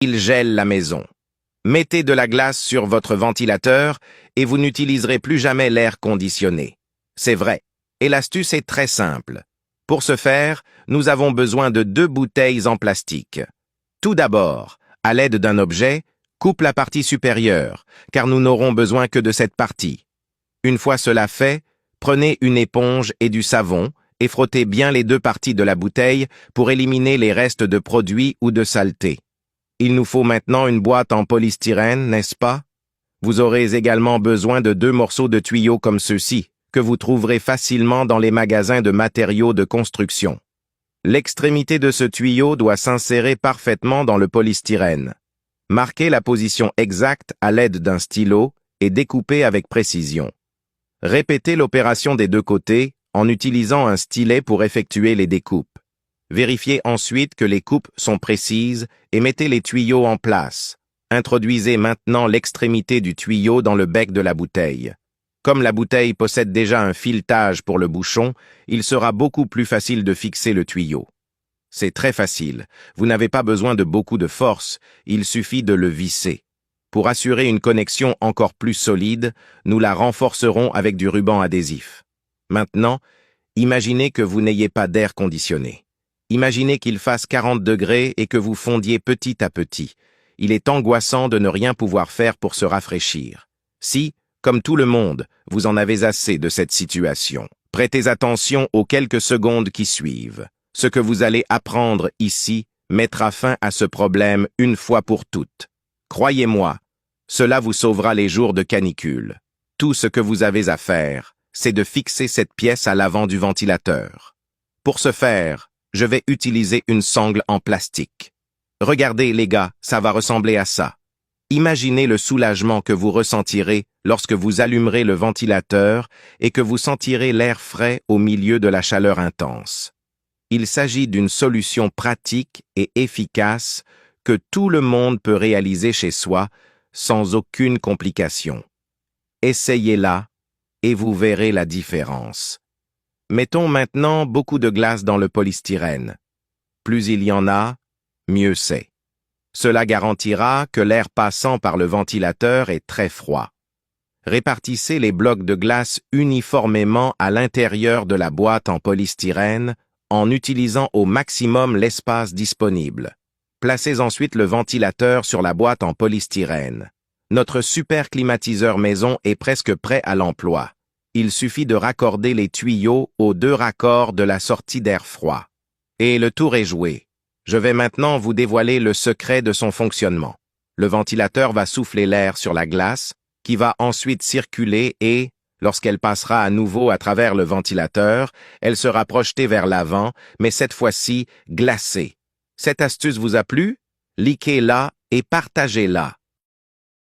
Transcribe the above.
Il gèle la maison. Mettez de la glace sur votre ventilateur et vous n'utiliserez plus jamais l'air conditionné. C'est vrai. Et l'astuce est très simple. Pour ce faire, nous avons besoin de 2 bouteilles en plastique. Tout d'abord, à l'aide d'un objet, coupe la partie supérieure, car nous n'aurons besoin que de cette partie. Une fois cela fait, prenez une éponge et du savon et frottez bien les 2 parties de la bouteille pour éliminer les restes de produits ou de saleté. Il nous faut maintenant une boîte en polystyrène, n'est-ce pas? Vous aurez également besoin de 2 morceaux de tuyaux comme ceux-ci, que vous trouverez facilement dans les magasins de matériaux de construction. L'extrémité de ce tuyau doit s'insérer parfaitement dans le polystyrène. Marquez la position exacte à l'aide d'un stylo et découpez avec précision. Répétez l'opération des 2 côtés en utilisant un stylet pour effectuer les découpes. Vérifiez ensuite que les coupes sont précises et mettez les tuyaux en place. Introduisez maintenant l'extrémité du tuyau dans le bec de la bouteille. Comme la bouteille possède déjà un filetage pour le bouchon, il sera beaucoup plus facile de fixer le tuyau. C'est très facile, vous n'avez pas besoin de beaucoup de force, il suffit de le visser. Pour assurer une connexion encore plus solide, nous la renforcerons avec du ruban adhésif. Maintenant, imaginez que vous n'ayez pas d'air conditionné. Imaginez qu'il fasse 40 degrés et que vous fondiez petit à petit. Il est angoissant de ne rien pouvoir faire pour se rafraîchir. Si, comme tout le monde, vous en avez assez de cette situation, prêtez attention aux quelques secondes qui suivent. Ce que vous allez apprendre ici mettra fin à ce problème une fois pour toutes. Croyez-moi, cela vous sauvera les jours de canicule. Tout ce que vous avez à faire, c'est de fixer cette pièce à l'avant du ventilateur. Pour ce faire, je vais utiliser une sangle en plastique. Regardez les gars, ça va ressembler à ça. Imaginez le soulagement que vous ressentirez lorsque vous allumerez le ventilateur et que vous sentirez l'air frais au milieu de la chaleur intense. Il s'agit d'une solution pratique et efficace que tout le monde peut réaliser chez soi sans aucune complication. Essayez-la et vous verrez la différence. Mettons maintenant beaucoup de glace dans le polystyrène. Plus il y en a, mieux c'est. Cela garantira que l'air passant par le ventilateur est très froid. Répartissez les blocs de glace uniformément à l'intérieur de la boîte en polystyrène en utilisant au maximum l'espace disponible. Placez ensuite le ventilateur sur la boîte en polystyrène. Notre super climatiseur maison est presque prêt à l'emploi. Il suffit de raccorder les tuyaux aux 2 raccords de la sortie d'air froid. Et le tour est joué. Je vais maintenant vous dévoiler le secret de son fonctionnement. Le ventilateur va souffler l'air sur la glace, qui va ensuite circuler et, lorsqu'elle passera à nouveau à travers le ventilateur, elle sera projetée vers l'avant, mais cette fois-ci glacée. Cette astuce vous a plu? Likez-la et partagez-la.